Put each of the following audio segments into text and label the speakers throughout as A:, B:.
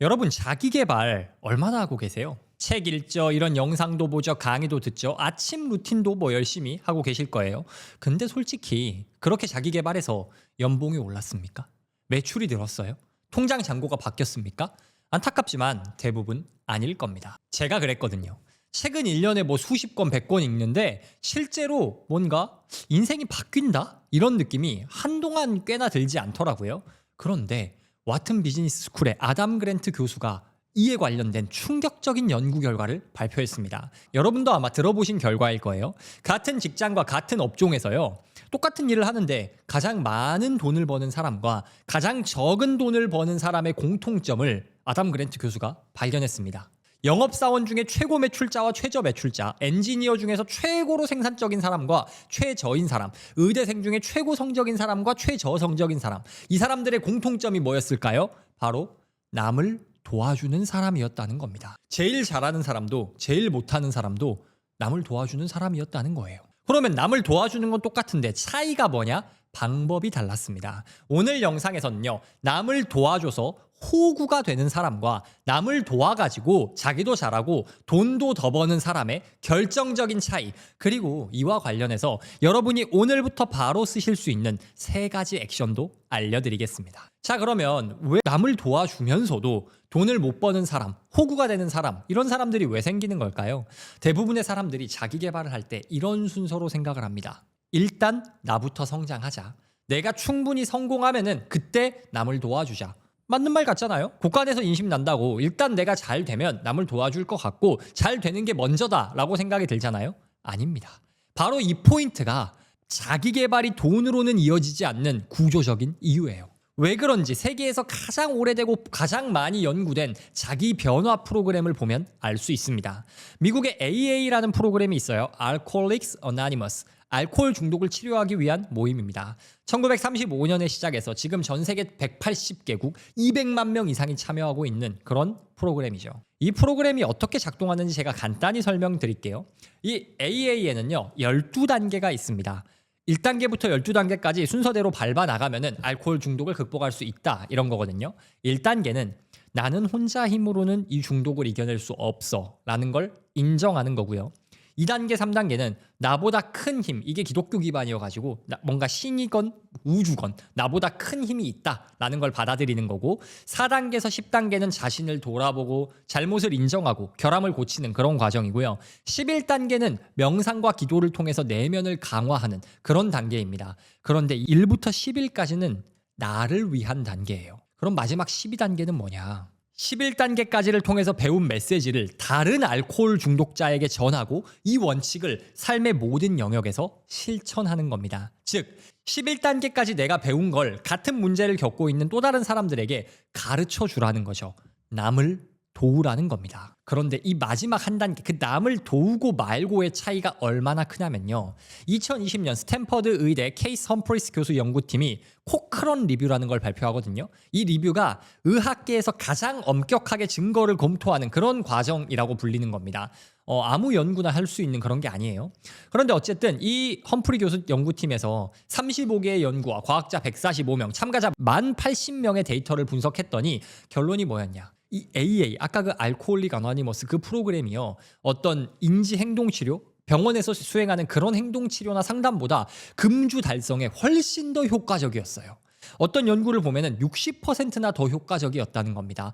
A: 여러분 자기 개발 얼마나 하고 계세요? 책 읽죠, 이런 영상도 보죠, 강의도 듣죠, 아침 루틴도 뭐 열심히 하고 계실 거예요. 근데 솔직히 그렇게 자기 개발해서 연봉이 올랐습니까? 매출이 늘었어요? 통장 잔고가 바뀌었습니까? 안타깝지만 대부분 아닐 겁니다. 제가 그랬거든요. 책은 1년에 뭐 수십 권, 100권 읽는데 실제로 뭔가 인생이 바뀐다? 이런 느낌이 한동안 꽤나 들지 않더라고요. 그런데 와튼 비즈니스 스쿨의 아담 그랜트 교수가 이에 관련된 충격적인 연구 결과를 발표했습니다. 여러분도 아마 들어보신 결과일 거예요. 같은 직장과 같은 업종에서요, 똑같은 일을 하는데 가장 많은 돈을 버는 사람과 가장 적은 돈을 버는 사람의 공통점을 아담 그랜트 교수가 발견했습니다. 영업사원 중에 최고 매출자와 최저 매출자, 엔지니어 중에서 최고로 생산적인 사람과 최저인 사람, 의대생 중에 최고 성적인 사람과 최저 성적인 사람, 이 사람들의 공통점이 뭐였을까요? 바로 남을 도와주는 사람이었다는 겁니다. 제일 잘하는 사람도 제일 못하는 사람도 남을 도와주는 사람이었다는 거예요. 그러면 남을 도와주는 건 똑같은데 차이가 뭐냐? 방법이 달랐습니다. 오늘 영상에서는요, 남을 도와줘서 호구가 되는 사람과 남을 도와가지고 자기도 잘하고 돈도 더 버는 사람의 결정적인 차이, 그리고 이와 관련해서 여러분이 오늘부터 바로 쓰실 수 있는 3가지 액션도 알려드리겠습니다. 자, 그러면 왜 남을 도와주면서도 돈을 못 버는 사람, 호구가 되는 사람, 이런 사람들이 왜 생기는 걸까요? 대부분의 사람들이 자기 개발을 할 때 이런 순서로 생각을 합니다. 일단 나부터 성장하자. 내가 충분히 성공하면은 그때 남을 도와주자. 맞는 말 같잖아요. 곳간에서 인심 난다고 일단 내가 잘 되면 남을 도와줄 것 같고 잘 되는 게 먼저다라고 생각이 들잖아요. 아닙니다. 바로 이 포인트가 자기 개발이 돈으로는 이어지지 않는 구조적인 이유예요. 왜 그런지 세계에서 가장 오래되고 가장 많이 연구된 자기 변화 프로그램을 보면 알 수 있습니다. 미국의 AA라는 프로그램이 있어요. Alcoholics Anonymous. 알코올 중독을 치료하기 위한 모임입니다. 1935년에 시작해서 지금 전 세계 180개국 200만 명 이상이 참여하고 있는 그런 프로그램이죠. 이 프로그램이 어떻게 작동하는지 제가 간단히 설명드릴게요. 이 AA에는요, 12단계가 있습니다. 1단계부터 12단계까지 순서대로 밟아 나가면은 알코올 중독을 극복할 수 있다, 이런 거거든요. 1단계는 나는 혼자 힘으로는 이 중독을 이겨낼 수 없어 라는 걸 인정하는 거고요. 2단계, 3단계는 나보다 큰 힘, 이게 기독교 기반이어가지고 뭔가 신이건 우주건 나보다 큰 힘이 있다라는 걸 받아들이는 거고, 4단계에서 10단계는 자신을 돌아보고 잘못을 인정하고 결함을 고치는 그런 과정이고요. 11단계는 명상과 기도를 통해서 내면을 강화하는 그런 단계입니다. 그런데 1부터 10일까지는 나를 위한 단계예요. 그럼 마지막 12단계는 뭐냐? 11단계까지를 통해서 배운 메시지를 다른 알코올 중독자에게 전하고 이 원칙을 삶의 모든 영역에서 실천하는 겁니다. 즉 11단계까지 내가 배운 걸 같은 문제를 겪고 있는 또 다른 사람들에게 가르쳐 주라는 거죠. 남을 도우라는 겁니다. 그런데 이 마지막 한 단계, 그 남을 도우고 말고의 차이가 얼마나 크냐면요, 2020년 스탠퍼드 의대 케이스 험프리스 교수 연구팀이 코크런 리뷰라는 걸 발표하거든요. 이 리뷰가 의학계에서 가장 엄격하게 증거를 검토하는 그런 과정이라고 불리는 겁니다. 아무 연구나 할 수 있는 그런 게 아니에요. 그런데 어쨌든 이 험프리 교수 연구팀에서 35개의 연구와 과학자 145명, 참가자 1080명의 데이터를 분석했더니 결론이 뭐였냐? 이 AA, 아까 그 알코올릭 아노니머스 그 프로그램이요, 어떤 인지 행동 치료, 병원에서 수행하는 그런 행동 치료나 상담보다 금주 달성에 훨씬 더 효과적이었어요. 어떤 연구를 보면은 60%나 더 효과적이었다는 겁니다.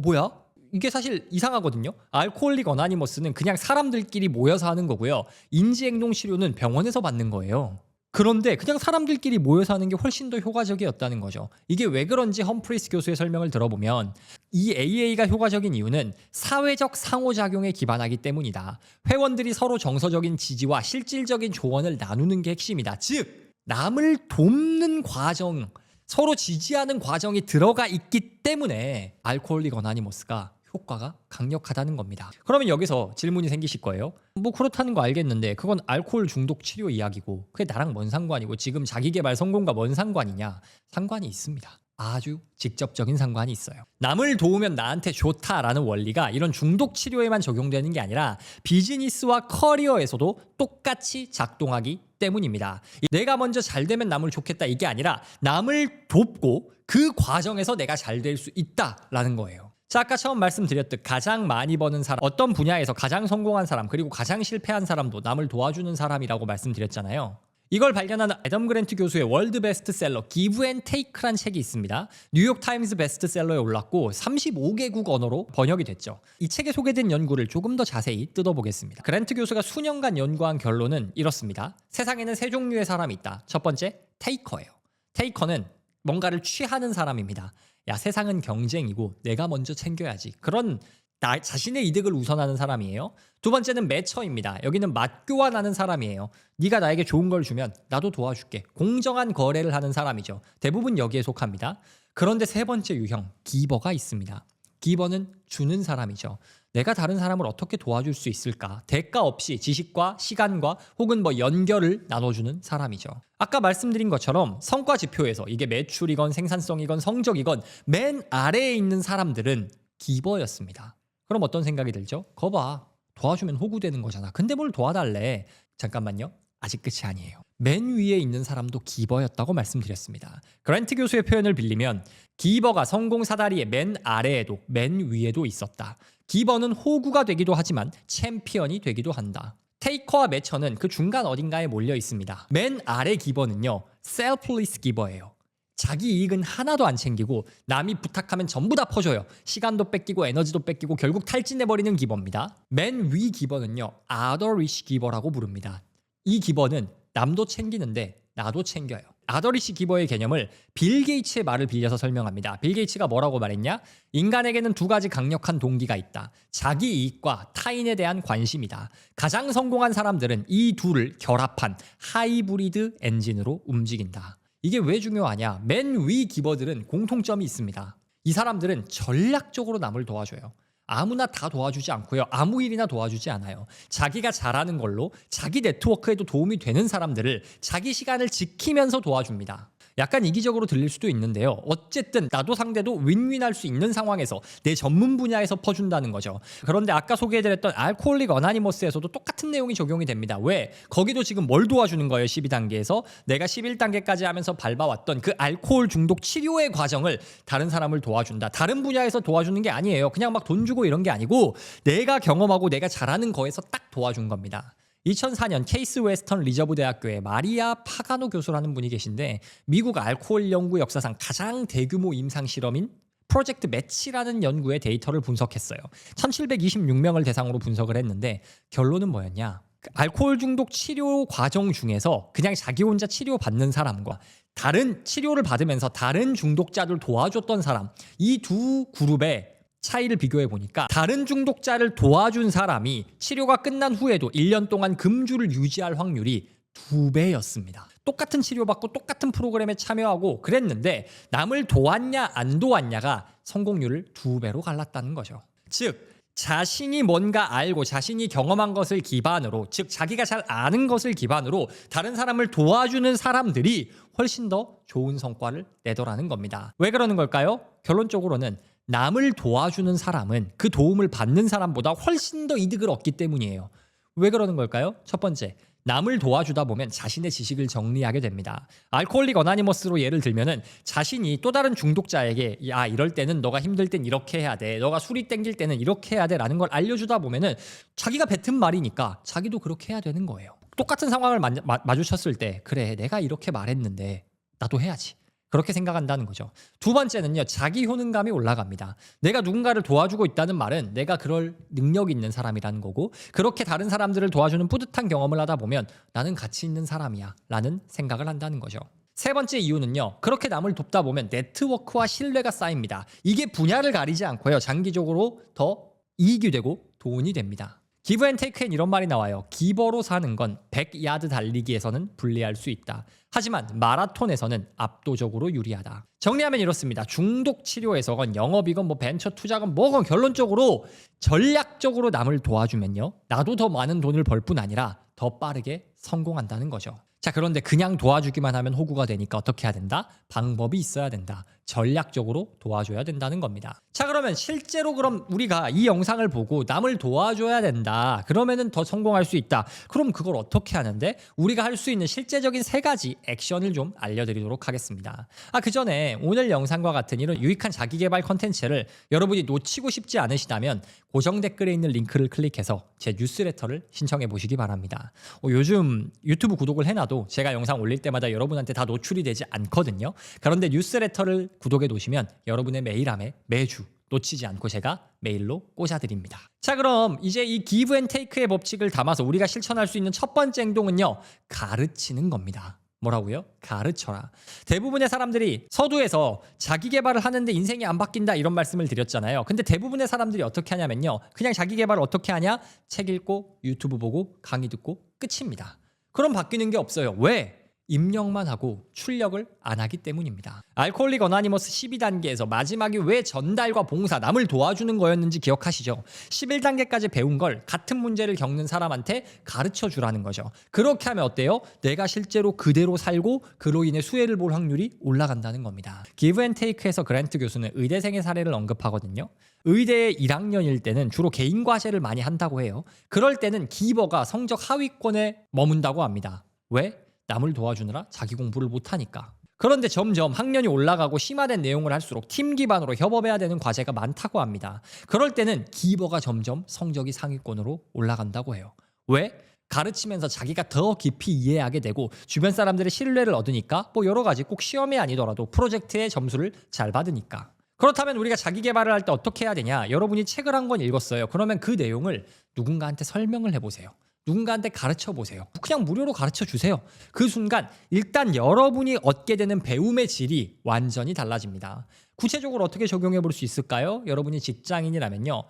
A: 뭐야? 이게 사실 이상하거든요. 알코올릭 어나니머스는 그냥 사람들끼리 모여서 하는 거고요. 인지행동 치료는 병원에서 받는 거예요. 그런데 그냥 사람들끼리 모여서 하는 게 훨씬 더 효과적이었다는 거죠. 이게 왜 그런지 험프리스 교수의 설명을 들어보면 이 AA가 효과적인 이유는 사회적 상호작용에 기반하기 때문이다. 회원들이 서로 정서적인 지지와 실질적인 조언을 나누는 게 핵심이다. 즉 남을 돕는 과정, 서로 지지하는 과정이 들어가 있기 때문에 알코올릭 어나니머스가 효과가 강력하다는 겁니다. 그러면 여기서 질문이 생기실 거예요. 뭐 그렇다는 거 알겠는데 그건 알코올 중독 치료 이야기고 그게 나랑 뭔 상관이고 지금 자기개발 성공과 뭔 상관이냐? 상관이 있습니다. 아주 직접적인 상관이 있어요. 남을 도우면 나한테 좋다라는 원리가 이런 중독 치료에만 적용되는 게 아니라 비즈니스와 커리어에서도 똑같이 작동하기 때문입니다. 내가 먼저 잘 되면 남을 좋겠다 이게 아니라 남을 돕고 그 과정에서 내가 잘 될 수 있다라는 거예요. 자, 아까 처음 말씀드렸듯 가장 많이 버는 사람, 어떤 분야에서 가장 성공한 사람, 그리고 가장 실패한 사람도 남을 도와주는 사람이라고 말씀드렸잖아요. 이걸 발견한 애덤 그랜트 교수의 월드 베스트셀러 기브 앤 테이크란 책이 있습니다. 뉴욕 타임즈 베스트셀러에 올랐고 35개국 언어로 번역이 됐죠. 이 책에 소개된 연구를 조금 더 자세히 뜯어보겠습니다. 그랜트 교수가 수년간 연구한 결론은 이렇습니다. 세상에는 세 종류의 사람이 있다. 첫 번째, 테이커예요. 테이커는 뭔가를 취하는 사람입니다. 야, 세상은 경쟁이고 내가 먼저 챙겨야지. 그런 나 자신의 이득을 우선하는 사람이에요. 두 번째는 매처입니다. 여기는 맞교환하는 사람이에요. 네가 나에게 좋은 걸 주면 나도 도와줄게. 공정한 거래를 하는 사람이죠. 대부분 여기에 속합니다. 그런데 세 번째 유형, 기버가 있습니다. 기버는 주는 사람이죠. 내가 다른 사람을 어떻게 도와줄 수 있을까? 대가 없이 지식과 시간과 혹은 연결을 나눠주는 사람이죠. 아까 말씀드린 것처럼 성과 지표에서 이게 매출이건 생산성이건 성적이건 맨 아래에 있는 사람들은 기버였습니다. 그럼 어떤 생각이 들죠? 거봐, 도와주면 호구되는 거잖아. 근데 뭘 도와달래? 잠깐만요. 아직 끝이 아니에요. 맨 위에 있는 사람도 기버였다고 말씀드렸습니다. 그랜트 교수의 표현을 빌리면 기버가 성공 사다리의 맨 아래에도 맨 위에도 있었다. 기버는 호구가 되기도 하지만 챔피언이 되기도 한다. 테이커와 매처는 그 중간 어딘가에 몰려 있습니다. 맨 아래 기버는요, 셀플리스 기버예요. 자기 이익은 하나도 안 챙기고 남이 부탁하면 전부 다 퍼줘요. 시간도 뺏기고 에너지도 뺏기고 결국 탈진해버리는 기버입니다. 맨 위 기버는요, 아더리시 기버라고 부릅니다. 이 기버는 남도 챙기는데 나도 챙겨요. 아더리시 기버의 개념을 빌 게이츠의 말을 빌려서 설명합니다. 빌 게이츠가 뭐라고 말했냐? 인간에게는 두 가지 강력한 동기가 있다. 자기 이익과 타인에 대한 관심이다. 가장 성공한 사람들은 이 둘을 결합한 하이브리드 엔진으로 움직인다. 이게 왜 중요하냐? 맨 위 기버들은 공통점이 있습니다. 이 사람들은 전략적으로 남을 도와줘요. 아무나 다 도와주지 않고요. 아무 일이나 도와주지 않아요. 자기가 잘하는 걸로 자기 네트워크에도 도움이 되는 사람들을 자기 시간을 지키면서 도와줍니다. 약간 이기적으로 들릴 수도 있는데요. 어쨌든 나도 상대도 윈윈할 수 있는 상황에서 내 전문 분야에서 퍼준다는 거죠. 그런데 아까 소개해드렸던 알코올릭 어나니머스에서도 똑같은 내용이 적용이 됩니다. 왜? 거기도 지금 뭘 도와주는 거예요? 12단계에서 내가 11단계까지 하면서 밟아왔던 그 알코올 중독 치료의 과정을 다른 사람을 도와준다. 다른 분야에서 도와주는 게 아니에요. 그냥 막 돈 주고 이런 게 아니고 내가 경험하고 내가 잘하는 거에서 딱 도와준 겁니다. 2004년 케이스 웨스턴 리저브 대학교에 마리아 파가노 교수라는 분이 계신데 미국 알코올 연구 역사상 가장 대규모 임상 실험인 프로젝트 매치라는 연구의 데이터를 분석했어요. 1726명을 대상으로 분석을 했는데 결론은 뭐였냐? 알코올 중독 치료 과정 중에서 그냥 자기 혼자 치료받는 사람과 다른 치료를 받으면서 다른 중독자들 도와줬던 사람, 이 두 그룹의 차이를 비교해 보니까 다른 중독자를 도와준 사람이 치료가 끝난 후에도 1년 동안 금주를 유지할 확률이 2배였습니다. 똑같은 치료받고 똑같은 프로그램에 참여하고 그랬는데 남을 도왔냐 안 도왔냐가 성공률을 2배로 갈랐다는 거죠. 즉 자신이 뭔가 알고 자신이 경험한 것을 기반으로, 즉 자기가 잘 아는 것을 기반으로 다른 사람을 도와주는 사람들이 훨씬 더 좋은 성과를 내더라는 겁니다. 왜 그러는 걸까요? 결론적으로는 남을 도와주는 사람은 그 도움을 받는 사람보다 훨씬 더 이득을 얻기 때문이에요. 왜 그러는 걸까요? 첫 번째, 남을 도와주다 보면 자신의 지식을 정리하게 됩니다. 알코올릭 어나니머스로 예를 들면은 자신이 또 다른 중독자에게 야, 이럴 때는 너가 힘들 땐 이렇게 해야 돼. 너가 술이 땡길 때는 이렇게 해야 돼. 라는 걸 알려주다 보면은 자기가 뱉은 말이니까 자기도 그렇게 해야 되는 거예요. 똑같은 상황을 마주쳤을 때 그래, 내가 이렇게 말했는데 나도 해야지. 그렇게 생각한다는 거죠. 두 번째는요, 자기 효능감이 올라갑니다. 내가 누군가를 도와주고 있다는 말은 내가 그럴 능력이 있는 사람이라는 거고, 그렇게 다른 사람들을 도와주는 뿌듯한 경험을 하다 보면 나는 가치 있는 사람이야 라는 생각을 한다는 거죠. 세 번째 이유는요, 그렇게 남을 돕다 보면 네트워크와 신뢰가 쌓입니다. 이게 분야를 가리지 않고요, 장기적으로 더 이익이 되고 돈이 됩니다. 기브 앤 테이크엔 이런 말이 나와요. 기버로 사는 건 100야드 달리기에서는 불리할 수 있다. 하지만 마라톤에서는 압도적으로 유리하다. 정리하면 이렇습니다. 중독 치료에서건 영업이건 벤처 투자건 뭐건 결론적으로 전략적으로 남을 도와주면요, 나도 더 많은 돈을 벌 뿐 아니라 더 빠르게 성공한다는 거죠. 자, 그런데 그냥 도와주기만 하면 호구가 되니까 어떻게 해야 된다? 방법이 있어야 된다. 전략적으로 도와줘야 된다는 겁니다. 자, 그러면 실제로 그럼 우리가 이 영상을 보고 남을 도와줘야 된다. 그러면은 더 성공할 수 있다. 그럼 그걸 어떻게 하는데? 우리가 할 수 있는 실제적인 3가지 액션을 좀 알려드리도록 하겠습니다. 그 전에 오늘 영상과 같은 이런 유익한 자기계발 컨텐츠를 여러분이 놓치고 싶지 않으시다면 고정 댓글에 있는 링크를 클릭해서 제 뉴스레터를 신청해 보시기 바랍니다. 요즘 유튜브 구독을 해놔도 제가 영상 올릴 때마다 여러분한테 다 노출이 되지 않거든요. 그런데 뉴스레터를 구독해 놓으시면 여러분의 메일함에 매주 놓치지 않고 제가 메일로 꽂아드립니다. 자, 그럼 이제 이 기브 앤 테이크의 법칙을 담아서 우리가 실천할 수 있는 첫 번째 행동은요, 가르치는 겁니다. 뭐라고요? 가르쳐라. 대부분의 사람들이 서두에서 자기 개발을 하는데 인생이 안 바뀐다 이런 말씀을 드렸잖아요. 근데 대부분의 사람들이 어떻게 하냐면요, 그냥 자기 개발을 어떻게 하냐? 책 읽고 유튜브 보고 강의 듣고 끝입니다. 그럼 바뀌는 게 없어요. 왜? 입력만 하고 출력을 안 하기 때문입니다. 알코올릭 어나니머스 12단계에서 마지막이 왜 전달과 봉사, 남을 도와주는 거였는지 기억하시죠? 11단계까지 배운 걸 같은 문제를 겪는 사람한테 가르쳐 주라는 거죠. 그렇게 하면 어때요? 내가 실제로 그대로 살고 그로 인해 수혜를 볼 확률이 올라간다는 겁니다. 기브 앤 테이크에서 그랜트 교수는 의대생의 사례를 언급하거든요. 의대 1학년일 때는 주로 개인 과제를 많이 한다고 해요. 그럴 때는 기버가 성적 하위권에 머문다고 합니다. 왜? 남을 도와주느라 자기 공부를 못하니까. 그런데 점점 학년이 올라가고 심화된 내용을 할수록 팀 기반으로 협업해야 되는 과제가 많다고 합니다. 그럴 때는 기버가 점점 성적이 상위권으로 올라간다고 해요. 왜? 가르치면서 자기가 더 깊이 이해하게 되고 주변 사람들의 신뢰를 얻으니까, 여러 가지 꼭 시험이 아니더라도 프로젝트의 점수를 잘 받으니까. 그렇다면 우리가 자기 개발을 할 때 어떻게 해야 되냐? 여러분이 책을 한 권 읽었어요. 그러면 그 내용을 누군가한테 설명을 해보세요. 누군가한테 가르쳐 보세요. 그냥 무료로 가르쳐 주세요. 그 순간 일단 여러분이 얻게 되는 배움의 질이 완전히 달라집니다. 구체적으로 어떻게 적용해 볼 수 있을까요? 여러분이 직장인이라면요,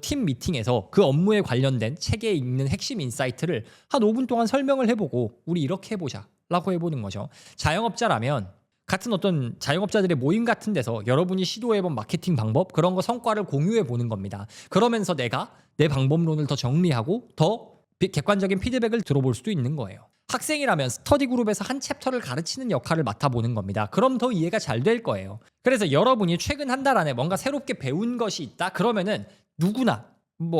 A: 팀 미팅에서 그 업무에 관련된 책에 있는 핵심 인사이트를 한 5분 동안 설명을 해보고 우리 이렇게 해보자 라고 해보는 거죠. 자영업자라면 같은 어떤 자영업자들의 모임 같은 데서 여러분이 시도해본 마케팅 방법, 그런 거 성과를 공유해 보는 겁니다. 그러면서 내가 내 방법론을 더 정리하고 더 객관적인 피드백을 들어볼 수도 있는 거예요. 학생이라면 스터디 그룹에서 한 챕터를 가르치는 역할을 맡아보는 겁니다. 그럼 더 이해가 잘 될 거예요. 그래서 여러분이 최근 한 달 안에 뭔가 새롭게 배운 것이 있다? 그러면은 누구나,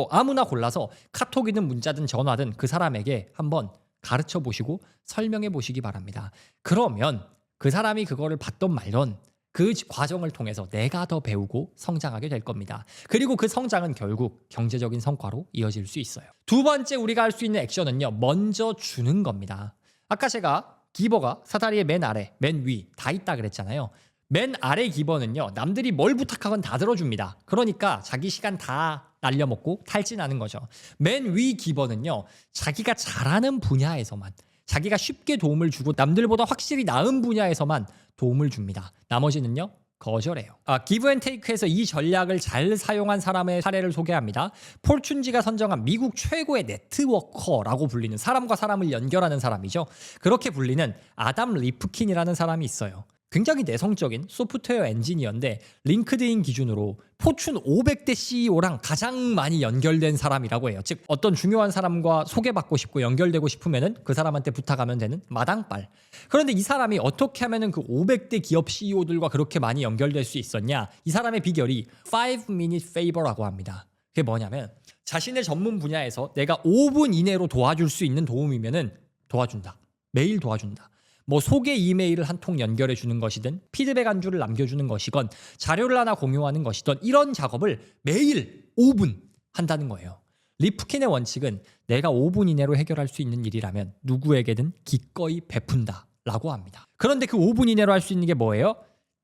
A: 아무나 골라서 카톡이든 문자든 전화든 그 사람에게 한번 가르쳐 보시고 설명해 보시기 바랍니다. 그러면 그 사람이 그거를 받던 말던 그 과정을 통해서 내가 더 배우고 성장하게 될 겁니다. 그리고 그 성장은 결국 경제적인 성과로 이어질 수 있어요. 두 번째 우리가 할 수 있는 액션은요, 먼저 주는 겁니다. 아까 제가 기버가 사다리의 맨 아래, 맨 위 다 있다 그랬잖아요. 맨 아래 기버는요, 남들이 뭘 부탁하건 다 들어줍니다. 그러니까 자기 시간 다 날려먹고 탈진하는 거죠. 맨 위 기버는요, 자기가 잘하는 분야에서만, 자기가 쉽게 도움을 주고 남들보다 확실히 나은 분야에서만 도움을 줍니다. 나머지는요, 거절해요. 기브 앤 테이크에서 이 전략을 잘 사용한 사람의 사례를 소개합니다. 폴춘지가 선정한 미국 최고의 네트워커라고 불리는, 사람과 사람을 연결하는 사람이죠. 그렇게 불리는 아담 리프킨이라는 사람이 있어요. 굉장히 내성적인 소프트웨어 엔지니어인데 링크드인 기준으로 포춘 500대 CEO랑 가장 많이 연결된 사람이라고 해요. 즉 어떤 중요한 사람과 소개받고 싶고 연결되고 싶으면은 그 사람한테 부탁하면 되는 마당발. 그런데 이 사람이 어떻게 하면은 그 500대 기업 CEO들과 그렇게 많이 연결될 수 있었냐? 이 사람의 비결이 5-minute favor라고 합니다. 그게 뭐냐면 자신의 전문 분야에서 내가 5분 이내로 도와줄 수 있는 도움이면은 도와준다. 매일 도와준다. 소개 이메일을 한 통 연결해 주는 것이든 피드백 한 줄을 남겨주는 것이건 자료를 하나 공유하는 것이든 이런 작업을 매일 5분 한다는 거예요. 리프킨의 원칙은 내가 5분 이내로 해결할 수 있는 일이라면 누구에게든 기꺼이 베푼다 라고 합니다. 그런데 그 5분 이내로 할 수 있는 게 뭐예요?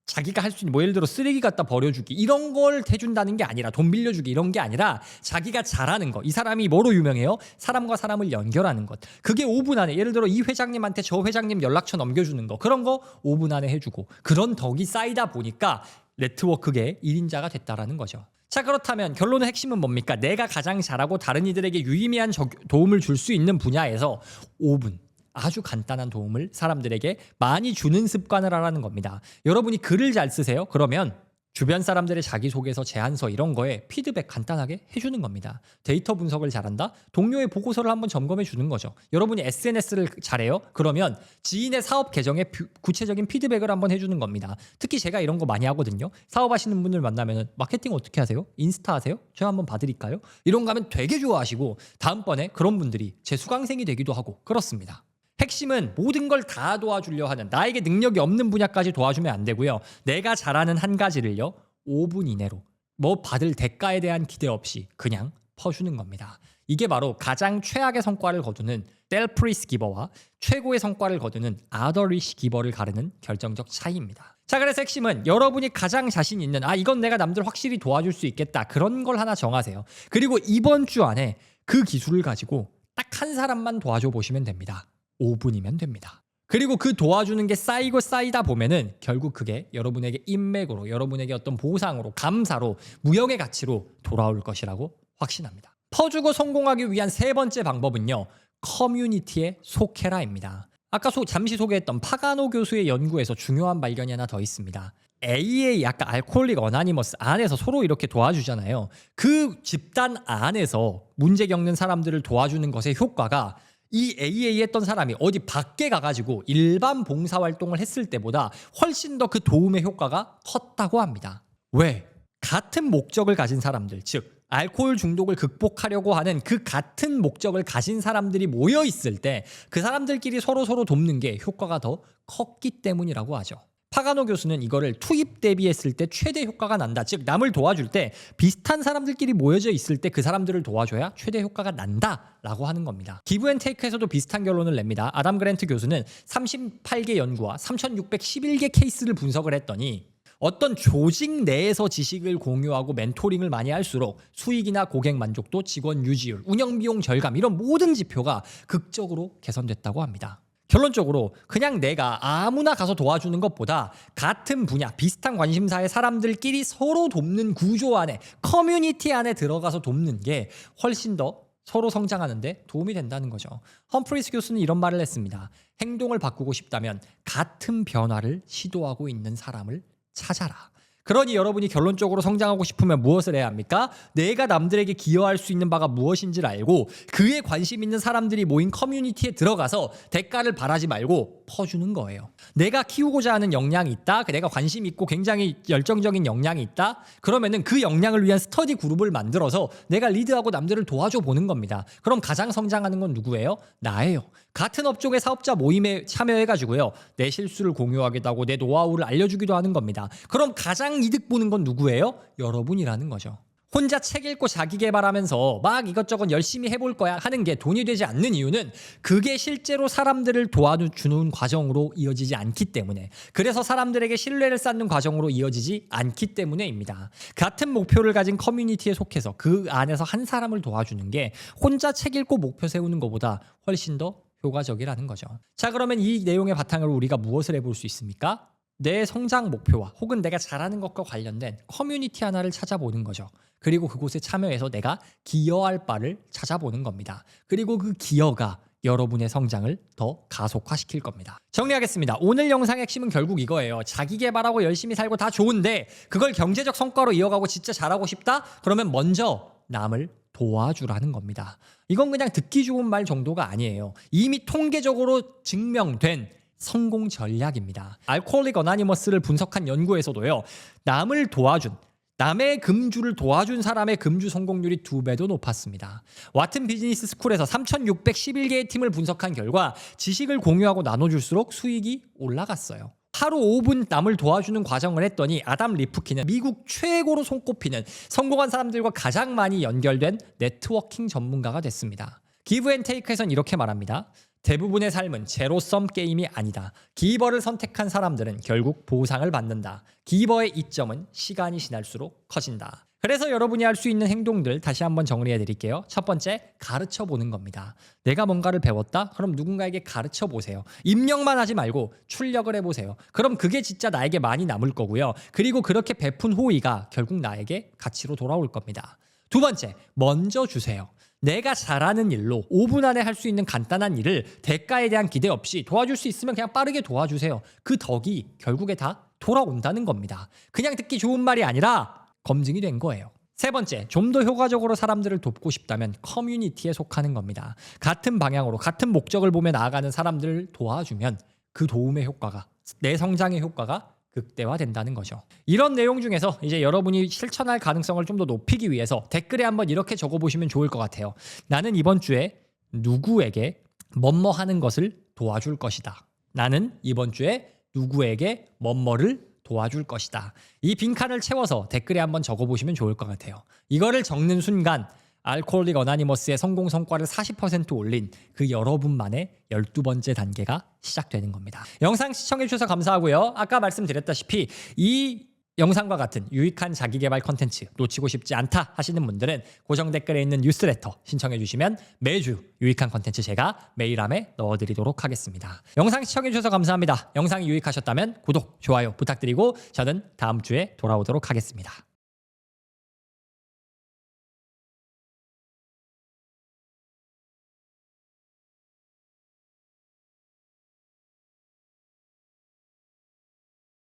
A: 자기가 할 수 있는 예를 들어 쓰레기 갖다 버려주기 이런 걸 해준다는 게 아니라, 돈 빌려주기 이런 게 아니라 자기가 잘하는 거. 이 사람이 뭐로 유명해요? 사람과 사람을 연결하는 것. 그게 5분 안에, 예를 들어 이 회장님한테 저 회장님 연락처 넘겨주는 거, 그런 거 5분 안에 해주고, 그런 덕이 쌓이다 보니까 네트워크계의 1인자가 됐다라는 거죠. 자, 그렇다면 결론의 핵심은 뭡니까? 내가 가장 잘하고 다른 이들에게 유의미한 도움을 줄 수 있는 분야에서 5분 아주 간단한 도움을 사람들에게 많이 주는 습관을 하라는 겁니다. 여러분이 글을 잘 쓰세요? 그러면 주변 사람들의 자기소개서, 제안서 이런 거에 피드백 간단하게 해주는 겁니다. 데이터 분석을 잘한다? 동료의 보고서를 한번 점검해 주는 거죠. 여러분이 SNS를 잘해요? 그러면 지인의 사업 계정에 구체적인 피드백을 한번 해주는 겁니다. 특히 제가 이런 거 많이 하거든요. 사업하시는 분들 만나면 마케팅 어떻게 하세요? 인스타 하세요? 제가 한번 봐드릴까요? 이런 거 하면 되게 좋아하시고 다음번에 그런 분들이 제 수강생이 되기도 하고 그렇습니다. 핵심은 모든 걸 다 도와주려 하는, 나에게 능력이 없는 분야까지 도와주면 안 되고요. 내가 잘하는 한 가지를요 5분 이내로 뭐 받을 대가에 대한 기대 없이 그냥 퍼주는 겁니다. 이게 바로 가장 최악의 성과를 거두는 셀프리스 기버와 최고의 성과를 거두는 아더리시 기버를 가르는 결정적 차이입니다. 자, 그래서 핵심은 여러분이 가장 자신 있는, 이건 내가 남들 확실히 도와줄 수 있겠다, 그런 걸 하나 정하세요. 그리고 이번 주 안에 그 기술을 가지고 딱 한 사람만 도와줘 보시면 됩니다. 5분이면 됩니다. 그리고 그 도와주는 게 쌓이고 쌓이다 보면은 결국 그게 여러분에게 인맥으로, 여러분에게 어떤 보상으로, 감사로, 무형의 가치로 돌아올 것이라고 확신합니다. 퍼주고 성공하기 위한 세 번째 방법은요, 커뮤니티에 속해라입니다. 아까 잠시 소개했던 파가노 교수의 연구에서 중요한 발견이 하나 더 있습니다. AA, 아까 알코올릭 어나니머스 안에서 서로 이렇게 도와주잖아요. 그 집단 안에서 문제 겪는 사람들을 도와주는 것의 효과가 이 AA 했던 사람이 어디 밖에 가가지고 일반 봉사활동을 했을 때보다 훨씬 더 그 도움의 효과가 컸다고 합니다. 왜? 같은 목적을 가진 사람들, 즉 알코올 중독을 극복하려고 하는 그 같은 목적을 가진 사람들이 모여 있을 때 그 사람들끼리 서로 돕는 게 효과가 더 컸기 때문이라고 하죠. 파가노 교수는 이거를 투입 대비했을 때 최대 효과가 난다. 즉 남을 도와줄 때 비슷한 사람들끼리 모여져 있을 때 그 사람들을 도와줘야 최대 효과가 난다라고 하는 겁니다. 기브앤테이크에서도 비슷한 결론을 냅니다. 아담 그랜트 교수는 38개 연구와 3611개 케이스를 분석을 했더니 어떤 조직 내에서 지식을 공유하고 멘토링을 많이 할수록 수익이나 고객 만족도, 직원 유지율, 운영 비용 절감 이런 모든 지표가 극적으로 개선됐다고 합니다. 결론적으로 그냥 내가 아무나 가서 도와주는 것보다 같은 분야, 비슷한 관심사의 사람들끼리 서로 돕는 구조 안에, 커뮤니티 안에 들어가서 돕는 게 훨씬 더 서로 성장하는 데 도움이 된다는 거죠. 험프리스 교수는 이런 말을 했습니다. 행동을 바꾸고 싶다면 같은 변화를 시도하고 있는 사람을 찾아라. 그러니 여러분이 결론적으로 성장하고 싶으면 무엇을 해야 합니까? 내가 남들에게 기여할 수 있는 바가 무엇인지를 알고 그에 관심 있는 사람들이 모인 커뮤니티에 들어가서 대가를 바라지 말고 퍼주는 거예요. 내가 키우고자 하는 역량이 있다, 내가 관심 있고 굉장히 열정적인 역량이 있다, 그러면은 그 역량을 위한 스터디 그룹을 만들어서 내가 리드하고 남들을 도와줘 보는 겁니다. 그럼 가장 성장하는 건 누구예요? 나예요. 같은 업종의 사업자 모임에 참여해가지고요, 내 실수를 공유하기도 하고 내 노하우를 알려주기도 하는 겁니다. 그럼 가장 이득 보는 건 누구예요? 여러분이라는 거죠. 혼자 책 읽고 자기 개발하면서 막 이것저것 열심히 해볼 거야 하는 게 돈이 되지 않는 이유는 그게 실제로 사람들을 도와주는 과정으로 이어지지 않기 때문에, 그래서 사람들에게 신뢰를 쌓는 과정으로 이어지지 않기 때문에입니다. 같은 목표를 가진 커뮤니티에 속해서 그 안에서 한 사람을 도와주는 게 혼자 책 읽고 목표 세우는 것보다 훨씬 더 효과적이라는 거죠. 자, 그러면 이 내용의 바탕으로 우리가 무엇을 해볼 수 있습니까? 내 성장 목표와 혹은 내가 잘하는 것과 관련된 커뮤니티 하나를 찾아보는 거죠. 그리고 그곳에 참여해서 내가 기여할 바를 찾아보는 겁니다. 그리고 그 기여가 여러분의 성장을 더 가속화시킬 겁니다. 정리하겠습니다. 오늘 영상의 핵심은 결국 이거예요. 자기 개발하고 열심히 살고 다 좋은데 그걸 경제적 성과로 이어가고 진짜 잘하고 싶다? 그러면 먼저 남을 도와주라는 겁니다. 이건 그냥 듣기 좋은 말 정도가 아니에요. 이미 통계적으로 증명된 성공 전략입니다. 알코올릭 어나니머스를 분석한 연구에서도요, 남을 도와준, 남의 금주를 도와준 사람의 금주 성공률이 2배도 높았습니다. 와튼 비즈니스 스쿨에서 3,611개의 팀을 분석한 결과 지식을 공유하고 나눠줄수록 수익이 올라갔어요. 하루 5분 남을 도와주는 과정을 했더니 아담 리프킨은 미국 최고로 손꼽히는 성공한 사람들과 가장 많이 연결된 네트워킹 전문가가 됐습니다. 기브앤테이크에선 이렇게 말합니다. 대부분의 삶은 제로섬 게임이 아니다. 기버를 선택한 사람들은 결국 보상을 받는다. 기버의 이점은 시간이 지날수록 커진다. 그래서 여러분이 할 수 있는 행동들 다시 한번 정리해 드릴게요. 첫 번째, 가르쳐 보는 겁니다. 내가 뭔가를 배웠다? 그럼 누군가에게 가르쳐 보세요. 입력만 하지 말고 출력을 해보세요. 그럼 그게 진짜 나에게 많이 남을 거고요. 그리고 그렇게 베푼 호의가 결국 나에게 가치로 돌아올 겁니다. 두 번째, 먼저 주세요. 내가 잘하는 일로 5분 안에 할 수 있는 간단한 일을 대가에 대한 기대 없이 도와줄 수 있으면 그냥 빠르게 도와주세요. 그 덕이 결국에 다 돌아온다는 겁니다. 그냥 듣기 좋은 말이 아니라 검증이 된 거예요. 세 번째, 좀 더 효과적으로 사람들을 돕고 싶다면 커뮤니티에 속하는 겁니다. 같은 방향으로 같은 목적을 보며 나아가는 사람들을 도와주면 그 도움의 효과가, 내 성장의 효과가 극대화된다는 거죠. 이런 내용 중에서 이제 여러분이 실천할 가능성을 좀 더 높이기 위해서 댓글에 한번 이렇게 적어보시면 좋을 것 같아요. 나는 이번 주에 누구에게 뭐뭐 하는 것을 도와줄 것이다. 나는 이번 주에 누구에게 뭐뭐를 도와줄 것이다. 이 빈칸을 채워서 댓글에 한번 적어보시면 좋을 것 같아요. 이거를 적는 순간 알코올릭 어나니머스의 성공 성과를 40% 올린 그 여러분만의 12번째 단계가 시작되는 겁니다. 영상 시청해주셔서 감사하고요. 아까 말씀드렸다시피 이 영상과 같은 유익한 자기개발 컨텐츠 놓치고 싶지 않다 하시는 분들은 고정 댓글에 있는 뉴스레터 신청해 주시면 매주 유익한 컨텐츠 제가 메일함에 넣어드리도록 하겠습니다. 영상 시청해 주셔서 감사합니다. 영상이 유익하셨다면 구독, 좋아요 부탁드리고 저는 다음 주에 돌아오도록 하겠습니다.